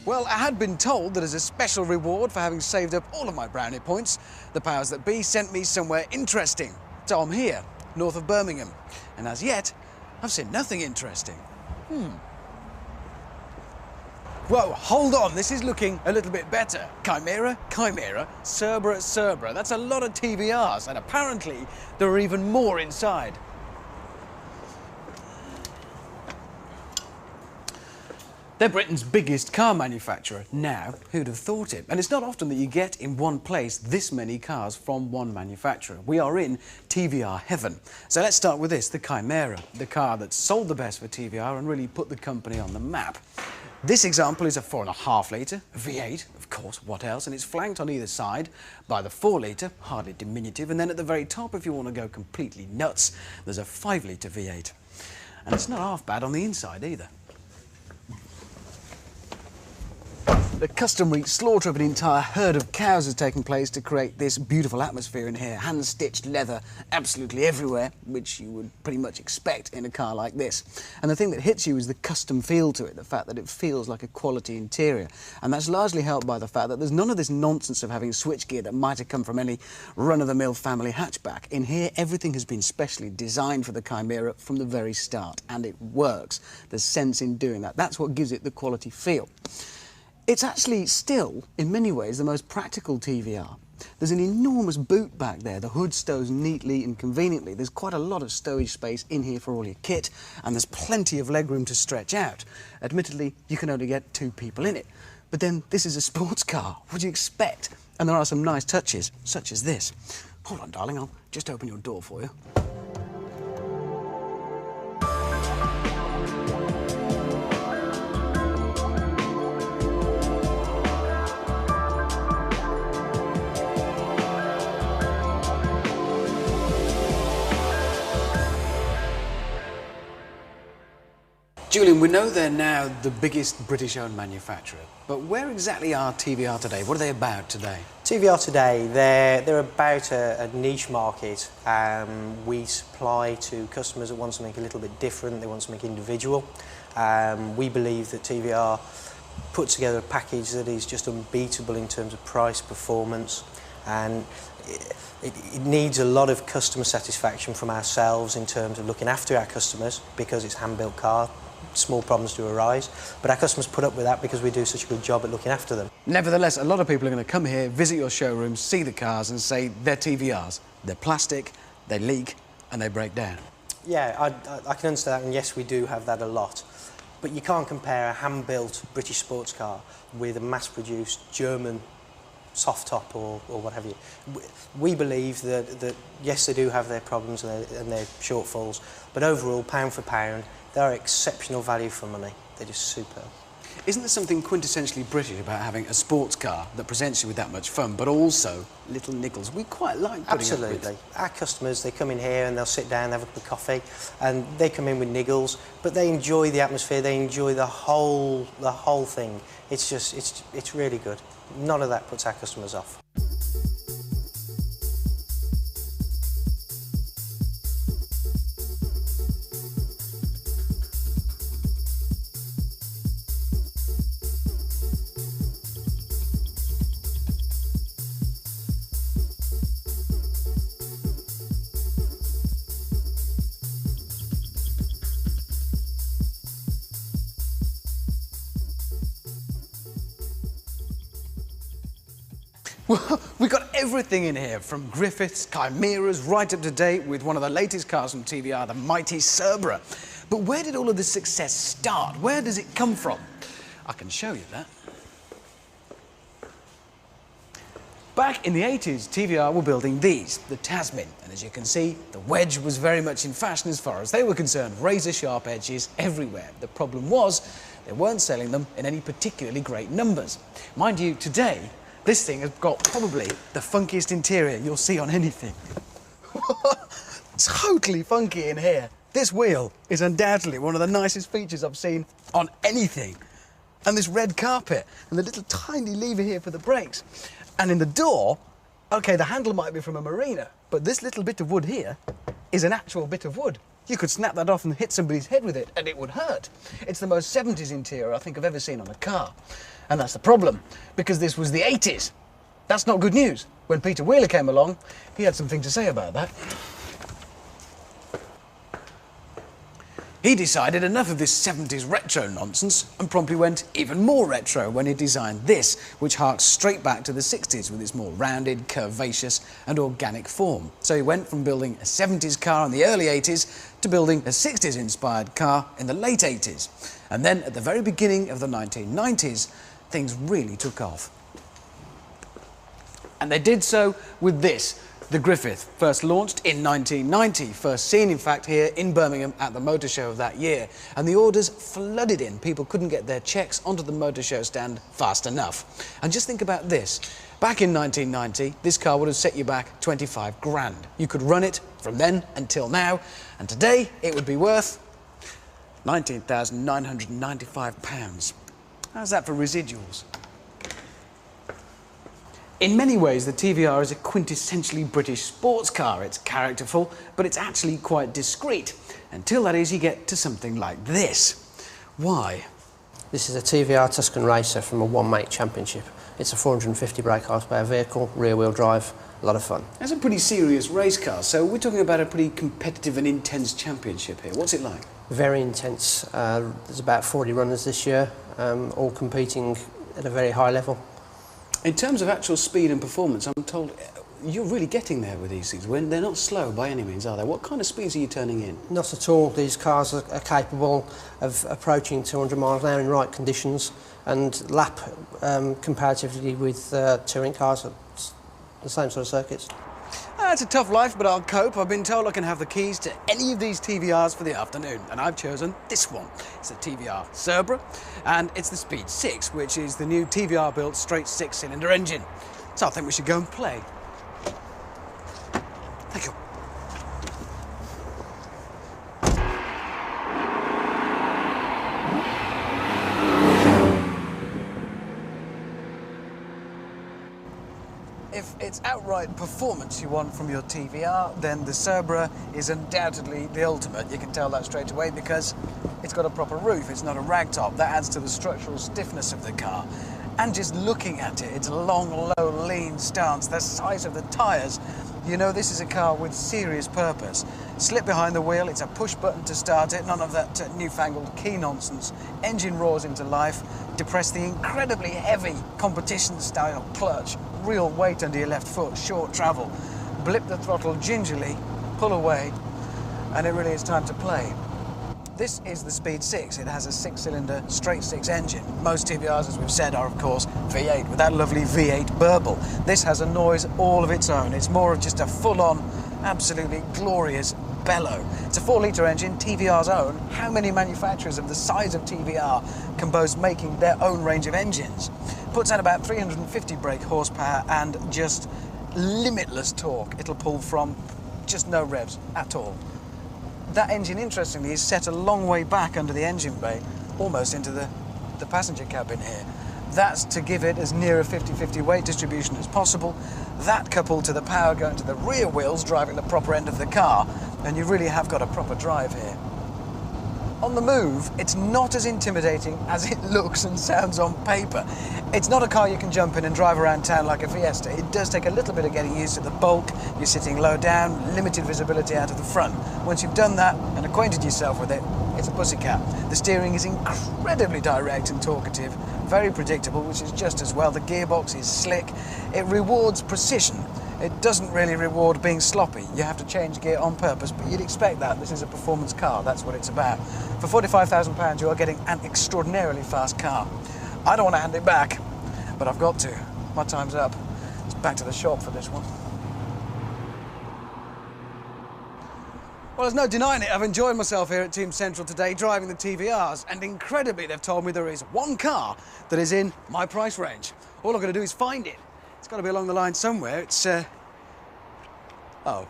Well, I had been told that as a special reward for having saved up all of my brownie points, the powers that be sent me somewhere interesting. So I'm here, north of Birmingham, and as yet, I've seen nothing interesting. Whoa, hold on, this is looking a little bit better. Chimera, Chimera, Cerbera, Cerbera. That's a lot of TVRs, and apparently there are even more inside. They're Britain's biggest car manufacturer. Now, who'd have thought it? And it's not often that you get in one place this many cars from one manufacturer. We are in TVR heaven. So let's start with this, the Chimera, the car that sold the best for TVR and really put the company on the map. This example is a 4.5 litre, a V8, of course, what else? And it's flanked on either side by the 4 litre, hardly diminutive, and then at the very top, if you want to go completely nuts, there's a 5 litre V8. And it's not half bad on the inside either. The customary slaughter of an entire herd of cows has taken place to create this beautiful atmosphere in here. Hand-stitched leather absolutely everywhere, which you would pretty much expect in a car like this. And the thing that hits you is the custom feel to it, the fact that it feels like a quality interior. And that's largely helped by the fact that there's none of this nonsense of having switchgear that might have come from any run-of-the-mill family hatchback. In here, everything has been specially designed for the Chimera from the very start, and it works. There's sense in doing that. That's what gives it the quality feel. It's actually still, in many ways, the most practical TVR. There's an enormous boot back there. The hood stows neatly and conveniently. There's quite a lot of stowage space in here for all your kit, and there's plenty of legroom to stretch out. Admittedly, you can only get 2 people in it. But then, this is a sports car. What do you expect? And there are some nice touches, such as this. Hold on, darling, I'll just open your door for you. Julian, we know they're now the biggest British-owned manufacturer, but where exactly are TVR today? What are they about today? TVR today, they're about a niche market. We supply to customers that want something a little bit different, they want something individual. We believe that TVR puts together a package that is just unbeatable in terms of price, performance, and it needs a lot of customer satisfaction from ourselves in terms of looking after our customers, because it's hand-built car. Small problems do arise, but our customers put up with that because we do such a good job at looking after them. Nevertheless, a lot of people are going to come here, visit your showroom, see the cars and say they're TVRs. They're plastic, they leak and they break down. Yeah, I can understand that, and yes, we do have that a lot. But you can't compare a hand-built British sports car with a mass-produced German soft top or what have you. We believe that yes, they do have their problems and their shortfalls, but overall, pound for pound, they're exceptional value for money. They're just superb. Isn't there something quintessentially British about having a sports car that presents you with that much fun, but also little nickels? We quite like putting Absolutely. Our customers, they come in here and they'll sit down, have a cup of coffee, and they come in with niggles, but they enjoy the atmosphere, they enjoy the whole thing. It's just, it's really good. None of that puts our customers off. Well, we've got everything in here, from Griffiths, Chimeras, right up to date with one of the latest cars from TVR, the mighty Cerbera. But where did all of this success start? Where does it come from? I can show you that. Back in the 80s, TVR were building these, the Tasman, and as you can see, the wedge was very much in fashion as far as they were concerned. Razor-sharp edges everywhere. The problem was, they weren't selling them in any particularly great numbers. Mind you, today, this thing has got probably the funkiest interior you'll see on anything. Totally funky in here. This wheel is undoubtedly one of the nicest features I've seen on anything. And this red carpet, and the little tiny lever here for the brakes. And in the door, OK, the handle might be from a Marina, but this little bit of wood here is an actual bit of wood. You could snap that off and hit somebody's head with it, and it would hurt. It's the most 70s interior I think I've ever seen on a car. And that's the problem, because this was the 80s. That's not good news. When Peter Wheeler came along, he had something to say about that. He decided enough of this 70s retro nonsense and promptly went even more retro when he designed this, which harks straight back to the 60s with its more rounded, curvaceous and organic form. So he went from building a 70s car in the early 80s to building a 60s inspired car in the late 80s. And then at the very beginning of the 1990s, things really took off. And they did so with this. The Griffith, first launched in 1990, first seen in fact here in Birmingham at the motor show of that year, and the orders flooded in. People couldn't get their checks onto the motor show stand fast enough. And just think about this, back in 1990 this car would have set you back 25 grand. You could run it from then until now, and today it would be worth £19,995. How's that for residuals? In many ways, the TVR is a quintessentially British sports car. It's characterful, but it's actually quite discreet. Until that is, you get to something like this. Why? This is a TVR Tuscan Racer from a one-make championship. It's a 450 brake horsepower vehicle, rear-wheel drive, a lot of fun. That's a pretty serious race car, so we're talking about a pretty competitive and intense championship here. What's it like? Very intense. There's about 40 runners this year, all competing at a very high level. In terms of actual speed and performance, I'm told you're really getting there with these things. When they're not slow by any means, are they? What kind of speeds are you turning in? Not at all. These cars are capable of approaching 200 miles an hour in right conditions and lap comparatively with touring cars at the same sort of circuits. It's a tough life, but I'll cope. I've been told I can have the keys to any of these TVRs for the afternoon, and I've chosen this one. It's the TVR Cerbera, and it's the Speed 6, which is the new TVR-built straight six-cylinder engine. So I think we should go and play. Thank you. If it's outright performance you want from your TVR, then the Cerbera is undoubtedly the ultimate. You can tell that straight away because it's got a proper roof, it's not a ragtop. That adds to the structural stiffness of the car. And just looking at it, its long, low, lean stance, the size of the tyres, you know this is a car with serious purpose. Slip behind the wheel, it's a push button to start it, none of that newfangled key nonsense. Engine roars into life, depress the incredibly heavy competition-style clutch, real weight under your left foot, short travel, blip the throttle gingerly, pull away, and it really is time to play. This is the Speed 6. It has a six-cylinder straight six engine. Most TVRs, as we've said, are of course V8 with that lovely V8 burble. This has a noise all of its own. It's more of just a full-on, absolutely glorious bellow. It's a 4-litre engine, TVR's own. How many manufacturers of the size of TVR can boast making their own range of engines? Puts out about 350 brake horsepower and just limitless torque. It'll pull from just no revs at all. That engine, interestingly, is set a long way back under the engine bay, almost into the passenger cabin here. That's to give it as near a 50-50 weight distribution as possible. That coupled to the power going to the rear wheels, driving the proper end of the car, and you really have got a proper drive here. On the move, it's not as intimidating as it looks and sounds on paper. It's not a car you can jump in and drive around town like a Fiesta. It does take a little bit of getting used to the bulk. You're sitting low down, limited visibility out of the front. Once you've done that and acquainted yourself with it, it's a pussycat. The steering is incredibly direct and talkative, very predictable, which is just as well. The gearbox is slick. It rewards precision. It doesn't really reward being sloppy. You have to change gear on purpose, but you'd expect that. This is a performance car, that's what it's about. For £45,000, you are getting an extraordinarily fast car. I don't want to hand it back, but I've got to. My time's up. It's back to the shop for this one. Well, there's no denying it. I've enjoyed myself here at Team Central today, driving the TVRs, and incredibly, they've told me there is one car that is in my price range. All I've got to do is find it. It's got to be along the line somewhere. It's, oh.